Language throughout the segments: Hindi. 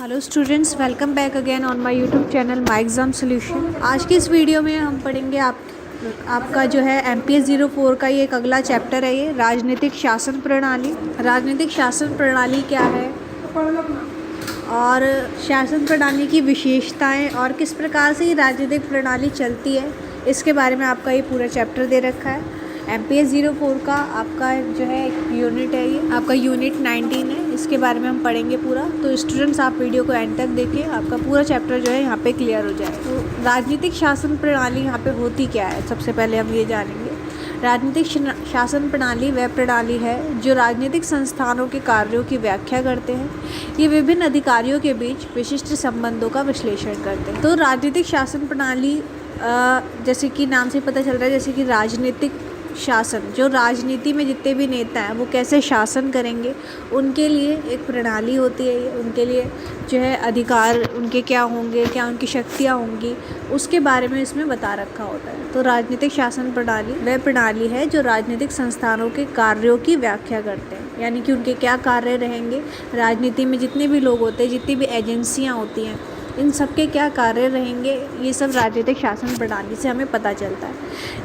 Hello students, welcome back again on my YouTube channel my exam solution. आज की इस वीडियो में हम पढ़ेंगे आपका जो है MPS 04 का ये एक अगला चैप्टर है, ये राजनीतिक शासन प्रणाली। राजनीतिक शासन प्रणाली क्या है और शासन प्रणाली की विशेषताएं और किस प्रकार से ये राजनीतिक प्रणाली चलती है, इसके बारे में आपका ये पूरा चैप्टर दे रखा है। MPS 04 का आपका जो है एक यूनिट है, ये आपका यूनिट 19 है, इसके बारे में हम पढ़ेंगे पूरा। तो स्टूडेंट्स आप वीडियो को एंड तक देखिए, आपका पूरा चैप्टर जो है यहाँ पे क्लियर हो जाए। तो राजनीतिक शासन प्रणाली यहाँ पे होती क्या है, सबसे पहले हम ये जानेंगे। राजनीतिक शासन प्रणाली वह प्रणाली है जो राजनीतिक संस्थानों के कार्यों की व्याख्या करते हैं। ये विभिन्न अधिकारियों के बीच विशिष्ट संबंधों का विश्लेषण करते हैं। तो राजनीतिक शासन प्रणाली जैसे कि नाम से पता चल रहा है, जैसे कि राजनीतिक शासन, जो राजनीति में जितने भी नेता हैं वो कैसे शासन करेंगे, उनके लिए एक प्रणाली होती है। ये उनके लिए जो है अधिकार उनके क्या होंगे, क्या उनकी शक्तियाँ होंगी, उसके बारे में इसमें बता रखा होता है। तो राजनीतिक शासन प्रणाली वह प्रणाली है जो राजनीतिक संस्थानों के कार्यों की व्याख्या करते हैं, यानी कि उनके क्या कार्य रहेंगे, राजनीति में जितने भी लोग होते हैं, जितनी भी एजेंसियाँ होती हैं, इन सब के क्या कार्य रहेंगे, ये सब राजनीतिक शासन प्रणाली से हमें पता चलता है।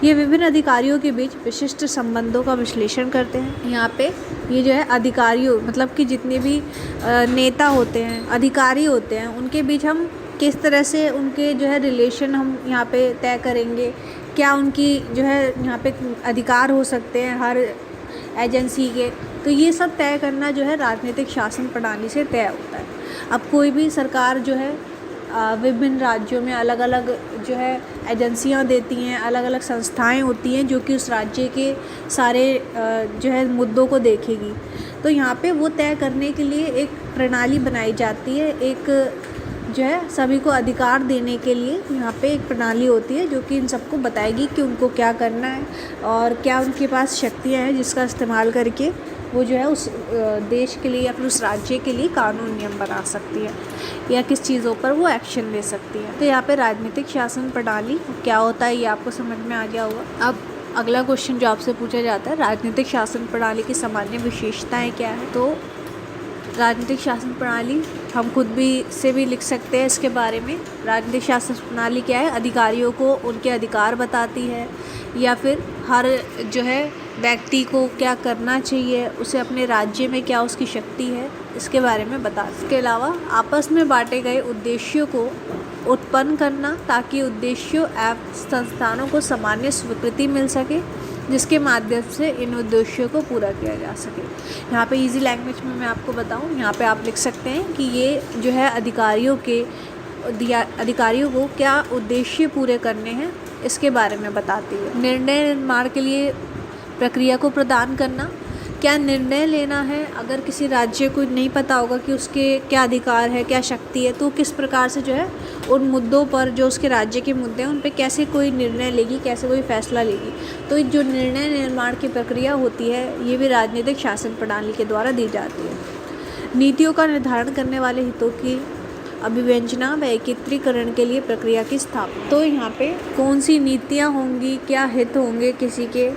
ये विभिन्न अधिकारियों के बीच विशिष्ट संबंधों का विश्लेषण करते हैं। यहाँ पे ये जो है अधिकारियों मतलब कि जितने भी नेता होते हैं, अधिकारी होते हैं, उनके बीच हम किस तरह से उनके जो है रिलेशन हम यहाँ पे तय करेंगे, क्या उनकी जो है यहाँ पे अधिकार हो सकते हैं हर एजेंसी के, तो ये सब तय करना जो है राजनीतिक शासन प्रणाली से तय होता है। अब कोई भी सरकार जो है विभिन्न राज्यों में अलग अलग जो है एजेंसियां देती हैं, अलग अलग संस्थाएं होती हैं जो कि उस राज्य के सारे जो है मुद्दों को देखेगी। तो यहाँ पे वो तय करने के लिए एक प्रणाली बनाई जाती है, एक जो है सभी को अधिकार देने के लिए यहाँ पे एक प्रणाली होती है जो कि इन सबको बताएगी कि उनको क्या करना है और क्या उनके पास शक्तियाँ हैं जिसका इस्तेमाल करके वो जो है उस देश के लिए या फिर उस राज्य के लिए कानून नियम बना सकती है या किस चीज़ों पर वो एक्शन ले सकती है। तो यहाँ पे राजनीतिक शासन प्रणाली क्या होता है ये आपको समझ में आ गया होगा। अब अगला क्वेश्चन जो आपसे पूछा जाता है, राजनीतिक शासन प्रणाली की सामान्य विशेषताएं क्या है। तो राजनीतिक शासन प्रणाली हम खुद भी से भी लिख सकते हैं इसके बारे में। राजनीतिक शासन प्रणाली क्या है, अधिकारियों को उनके अधिकार बताती है या फिर हर जो है व्यक्ति को क्या करना चाहिए, उसे अपने राज्य में क्या उसकी शक्ति है, इसके बारे में बताती है। इसके अलावा आपस में बांटे गए उद्देश्यों को उत्पन्न करना ताकि उद्देश्यों एवं संस्थानों को सामान्य स्वीकृति मिल सके जिसके माध्यम से इन उद्देश्यों को पूरा किया जा सके। यहाँ पे इजी लैंग्वेज में मैं आपको बताऊँ, यहाँ पे आप लिख सकते हैं कि ये जो है अधिकारियों को क्या उद्देश्य पूरे करने हैं इसके बारे में बताती है। निर्णय निर्माण के लिए प्रक्रिया को प्रदान करना, क्या निर्णय लेना है, अगर किसी राज्य को नहीं पता होगा कि उसके क्या अधिकार है, क्या शक्ति है, तो किस प्रकार से जो है उन मुद्दों पर जो उसके राज्य के मुद्दे हैं उन पे कैसे कोई निर्णय लेगी, कैसे कोई फैसला लेगी। तो जो निर्णय निर्माण की प्रक्रिया होती है ये भी राजनीतिक शासन प्रणाली के द्वारा दी जाती है। नीतियों का निर्धारण करने वाले हितों की अभिव्यंजना व एकत्रीकरण के लिए प्रक्रिया की स्थापना। तो यहाँ पे कौन सी नीतियाँ होंगी, क्या हित होंगे किसी के,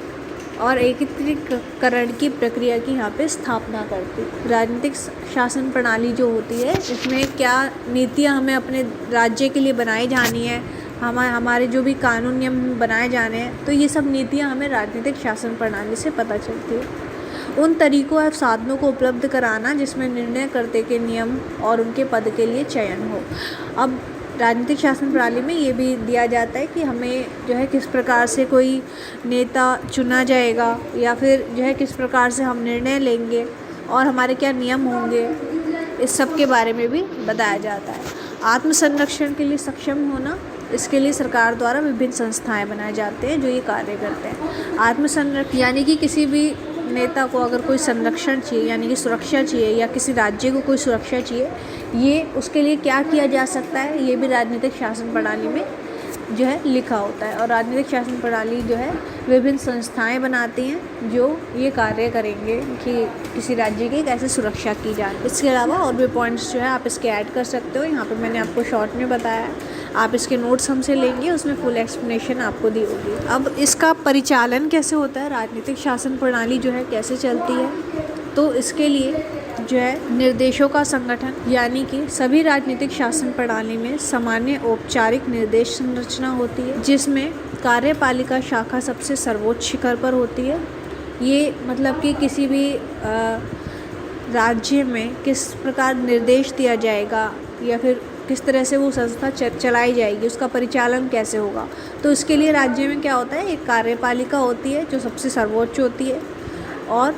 और एकत्रीकरण की प्रक्रिया की यहाँ पे स्थापना करती। राजनीतिक शासन प्रणाली जो होती है इसमें क्या नीतियाँ हमें अपने राज्य के लिए बनाई जानी है, हमारे जो भी कानून नियम बनाए जाने हैं, तो ये सब नीतियाँ हमें राजनीतिक शासन प्रणाली से पता चलती है। उन तरीकों और साधनों को उपलब्ध कराना जिसमें निर्णयकर्ता के नियम और उनके पद के लिए चयन हो। अब राजनीतिक शासन प्रणाली में ये भी दिया जाता है कि हमें जो है किस प्रकार से कोई नेता चुना जाएगा या फिर जो है किस प्रकार से हम निर्णय लेंगे और हमारे क्या नियम होंगे, इस सब के बारे में भी बताया जाता है। आत्मसंरक्षण के लिए सक्षम होना, इसके लिए सरकार द्वारा विभिन्न संस्थाएं बनाए जाते हैं जो ये कार्य करते हैं। आत्मसंरक्षण यानी कि किसी भी नेता को अगर कोई संरक्षण चाहिए यानी कि सुरक्षा चाहिए या किसी राज्य को कोई सुरक्षा चाहिए, ये उसके लिए क्या किया जा सकता है, ये भी राजनीतिक शासन प्रणाली में जो है लिखा होता है। और राजनीतिक शासन प्रणाली जो है विभिन्न संस्थाएं बनाती हैं जो ये कार्य करेंगे कि किसी राज्य की कैसे सुरक्षा की जाए। इसके अलावा और भी पॉइंट्स जो है आप इसके ऐड कर सकते हो। यहाँ पे मैंने आपको शॉर्ट में बताया है, आप इसके नोट्स हमसे लेंगे, उसमें फुल एक्सप्लेनेशन आपको दी होगी। अब इसका परिचालन कैसे होता है, राजनीतिक शासन प्रणाली जो है कैसे चलती है, तो इसके लिए जो है निर्देशों का संगठन, यानी कि सभी राजनीतिक शासन प्रणाली में सामान्य औपचारिक निर्देश संरचना होती है, जिसमें कार्यपालिका शाखा सबसे सर्वोच्च शिखर पर होती है। ये मतलब कि किसी भी राज्य में किस प्रकार निर्देश दिया जाएगा या फिर किस तरह से वो संस्था चलाई जाएगी, उसका परिचालन कैसे होगा, तो इसके लिए राज्य में क्या होता है, एक कार्यपालिका होती है जो सबसे सर्वोच्च होती है और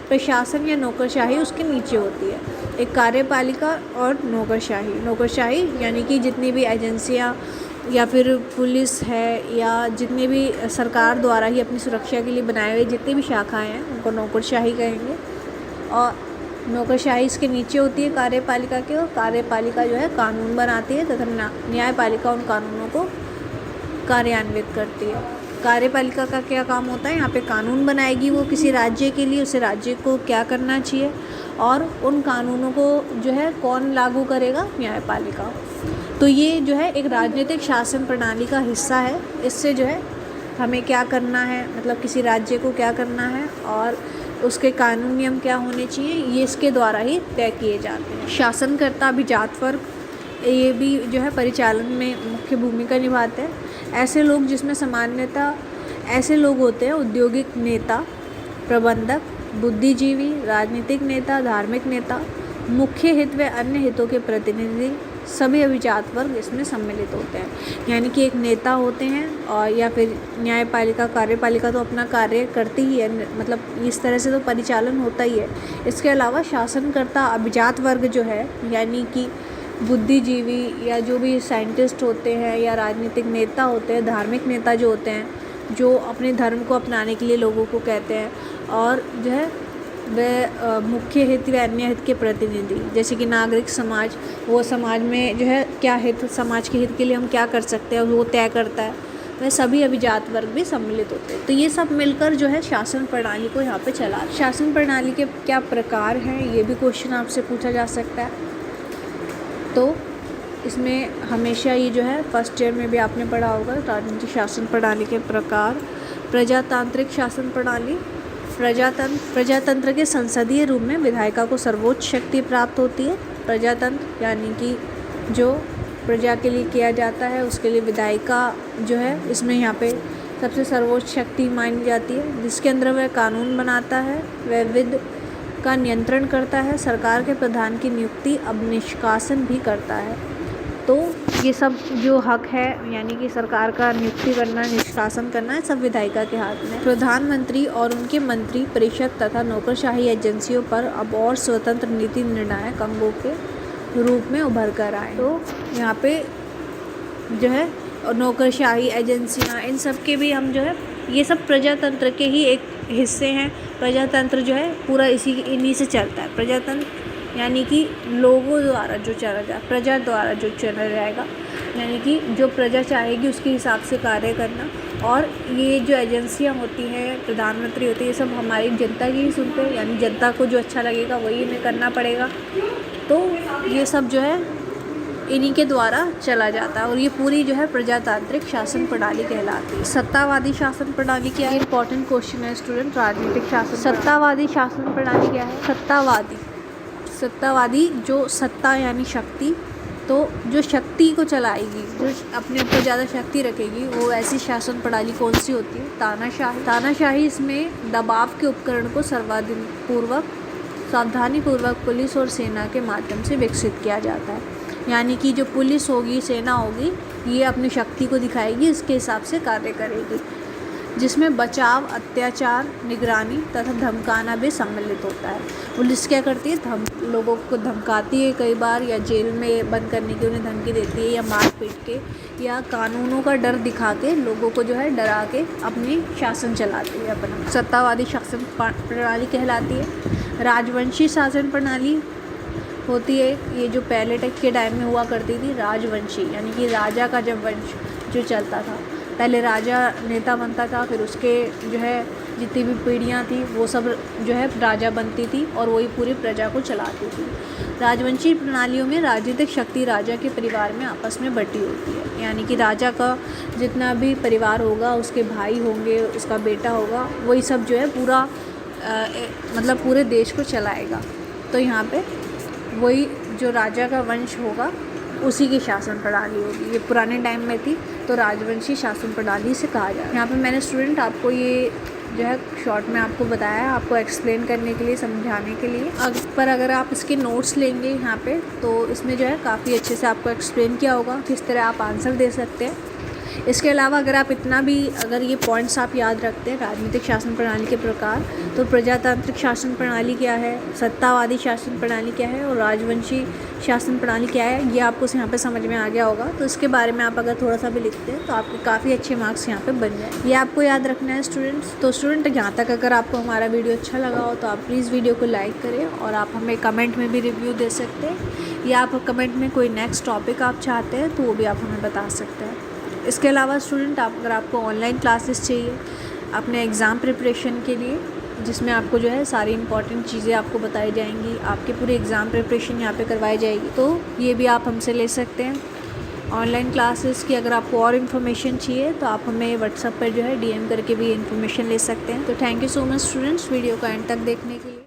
प्रशासन या नौकरशाही उसके नीचे होती है। एक कार्यपालिका और नौकरशाही यानी कि जितनी भी एजेंसियां या फिर पुलिस है या जितने भी सरकार द्वारा ही अपनी सुरक्षा के लिए बनाए हुए जितनी भी शाखाएं हैं उनको नौकरशाही कहेंगे। और नौकरशाही इसके नीचे होती है कार्यपालिका के, और कार्यपालिका जो है कानून बनाती है तथा न्यायपालिका उन कानूनों को कार्यान्वित करती है। कार्यपालिका का क्या काम होता है, यहाँ पे कानून बनाएगी वो किसी राज्य के लिए, उसे राज्य को क्या करना चाहिए, और उन कानूनों को जो है कौन लागू करेगा, न्यायपालिका। तो ये जो है एक राजनीतिक शासन प्रणाली का हिस्सा है। इससे जो है हमें क्या करना है, मतलब किसी राज्य को क्या करना है और उसके कानून नियम क्या होने चाहिए, ये इसके द्वारा ही तय किए जाते हैं। शासनकर्ता अभिजात वर्ग ये भी जो है परिचालन में मुख्य भूमिका निभाते हैं। ऐसे लोग जिसमें सामान्यतः ऐसे लोग होते हैं औद्योगिक नेता, प्रबंधक, बुद्धिजीवी, राजनीतिक नेता, धार्मिक नेता, मुख्य हित व अन्य हितों के प्रतिनिधि, सभी अभिजात वर्ग इसमें सम्मिलित होते हैं। यानी कि एक नेता होते हैं और या फिर न्यायपालिका, कार्यपालिका तो अपना कार्य करती ही है, मतलब इस तरह से तो परिचालन होता ही है। इसके अलावा शासनकर्ता अभिजात वर्ग जो है, यानी कि बुद्धिजीवी या जो भी साइंटिस्ट होते हैं या राजनीतिक नेता होते हैं, धार्मिक नेता जो होते हैं, जो अपने धर्म को अपनाने के लिए लोगों को कहते हैं, और जो है वह मुख्य हित व अन्य हित के प्रतिनिधि, जैसे कि नागरिक समाज, वो समाज में जो है क्या हित, समाज के हित के लिए हम क्या कर सकते हैं वो तय करता है। वह सभी अभिजात वर्ग भी सम्मिलित होते हैं। तो ये सब मिलकर जो है शासन प्रणाली को यहाँ पे चला। शासन प्रणाली के क्या प्रकार हैं, ये भी क्वेश्चन आपसे पूछा जा सकता है। तो इसमें हमेशा ये जो है फर्स्ट ईयर में भी आपने पढ़ा होगा राजनीतिक शासन प्रणाली के प्रकार। प्रजातांत्रिक शासन प्रणाली, प्रजातंत्र के संसदीय रूप में विधायिका को सर्वोच्च शक्ति प्राप्त होती है। प्रजातंत्र यानी कि जो प्रजा के लिए किया जाता है उसके लिए विधायिका जो है इसमें यहाँ पे सबसे सर्वोच्च शक्ति मानी जाती है, जिसके अंदर वह कानून बनाता है, वह विधि का नियंत्रण करता है, सरकार के प्रधान की नियुक्ति अब निष्कासन भी करता है। तो ये सब जो हक है यानी कि सरकार का नियुक्ति करना, निष्कासन करना है, सब विधायिका के हाथ में। प्रधानमंत्री और उनके मंत्री परिषद तथा नौकरशाही एजेंसियों पर अब और स्वतंत्र नीति निर्णायक अंगों के रूप में उभर कर आए। तो यहाँ पे जो है नौकरशाही एजेंसियाँ, इन सब के भी हम जो है ये सब प्रजातंत्र के ही एक हिस्से हैं। प्रजातंत्र जो है पूरा इन्हीं से चलता है। प्रजातंत्र यानी कि लोगों द्वारा जो चला जाए, प्रजा द्वारा जो चला जाएगा, यानी कि जो प्रजा चाहेगी उसके हिसाब से कार्य करना। और ये जो एजेंसियां होती हैं, प्रधानमंत्री होती है, ये सब हमारी जनता की ही सुनते हैं, यानी जनता को जो अच्छा लगेगा वही इन्हें करना पड़ेगा। तो ये सब जो है इन्हीं के द्वारा चला जाता है और ये पूरी जो है प्रजातांत्रिक शासन प्रणाली कहलाती है। सत्तावादी शासन प्रणाली क्या है? इंपॉर्टेंट क्वेश्चन है स्टूडेंट। राजनीतिक शासन, सत्तावादी शासन प्रणाली क्या है? सत्तावादी जो सत्ता यानी शक्ति, तो जो शक्ति को चलाएगी, जो अपने ऊपर ज़्यादा शक्ति रखेगी, वो ऐसी शासन प्रणाली कौन सी होती है? तानाशाही इसमें दबाव के उपकरण को सावधानीपूर्वक पुलिस और सेना के माध्यम से विकसित किया जाता है। यानी कि जो पुलिस होगी, सेना होगी, ये अपनी शक्ति को दिखाएगी, इसके हिसाब से कार्य करेगी, जिसमें बचाव, अत्याचार, निगरानी तथा धमकाना भी सम्मिलित होता है। पुलिस क्या करती है? लोगों को धमकाती है कई बार, या जेल में बंद करने की उन्हें धमकी देती है, या मार पीट के या कानूनों का डर दिखा के लोगों को जो है डरा के अपनी शासन चलाती है अपना। सत्तावादी शासन प्रणाली कहलाती है। राजवंशी शासन प्रणाली होती है, ये जो पहले तक के टाइम में हुआ करती थी, राजवंशी यानी कि राजा का जब वंश जो चलता था, पहले राजा नेता बनता था, फिर उसके जो है जितनी भी पीढ़ियाँ थी वो सब जो है राजा बनती थी और वही पूरी प्रजा को चलाती थी। राजवंशी प्रणालियों में राजनीतिक शक्ति राजा के परिवार में आपस में बटी होती है, यानी कि राजा का जितना भी परिवार होगा, उसके भाई होंगे, उसका बेटा होगा, वही सब जो है पूरा मतलब पूरे देश को चलाएगा। तो यहाँ पे वही जो राजा का वंश होगा उसी की शासन प्रणाली होगी। ये पुराने टाइम में थी तो राजवंशी शासन प्रणाली से कहा जाए। यहाँ पे मैंने स्टूडेंट आपको ये जो है शॉर्ट में आपको बताया है, आपको एक्सप्लेन करने के लिए, समझाने के लिए। पर अगर आप इसके नोट्स लेंगे यहाँ पे तो इसमें जो है काफ़ी अच्छे से आपको एक्सप्लेन किया होगा किस तरह आप आंसर दे सकते हैं। इसके अलावा अगर आप अगर ये पॉइंट्स आप याद रखते हैं, राजनीतिक शासन प्रणाली के प्रकार, तो प्रजातांत्रिक शासन प्रणाली क्या है, सत्तावादी शासन प्रणाली क्या है और राजवंशी शासन प्रणाली क्या है, ये आपको यहाँ पे समझ में आ गया होगा। तो इसके बारे में आप अगर थोड़ा सा भी लिखते हैं तो आपके काफ़ी अच्छे मार्क्स यहाँ पे बन जाए। ये आपको याद रखना है स्टूडेंट्स। तो स्टूडेंट यहाँ तक अगर आपको हमारा वीडियो अच्छा लगा हो तो आप प्लीज़ वीडियो को लाइक करें और आप हमें कमेंट में भी रिव्यू दे सकते हैं, या आप कमेंट में कोई नेक्स्ट टॉपिक आप चाहते हैं तो वो भी आप हमें बता सकते हैं। इसके अलावा स्टूडेंट अगर आपको ऑनलाइन क्लासेस चाहिए अपने एग्ज़ाम प्रिपरेशन के लिए, जिसमें आपको जो है सारी इंपॉर्टेंट चीज़ें आपको बताई जाएंगी, आपके पूरे एग्ज़ाम प्रिपरेशन यहाँ पे करवाई जाएगी, तो ये भी आप हमसे ले सकते हैं। ऑनलाइन क्लासेस की अगर आपको और इन्फॉर्मेशन चाहिए तो आप हमें व्हाट्सएप पर जो है DM करके भी इन्फॉर्मेशन ले सकते हैं। तो thank you so much students video को एंड तक देखने के लिए।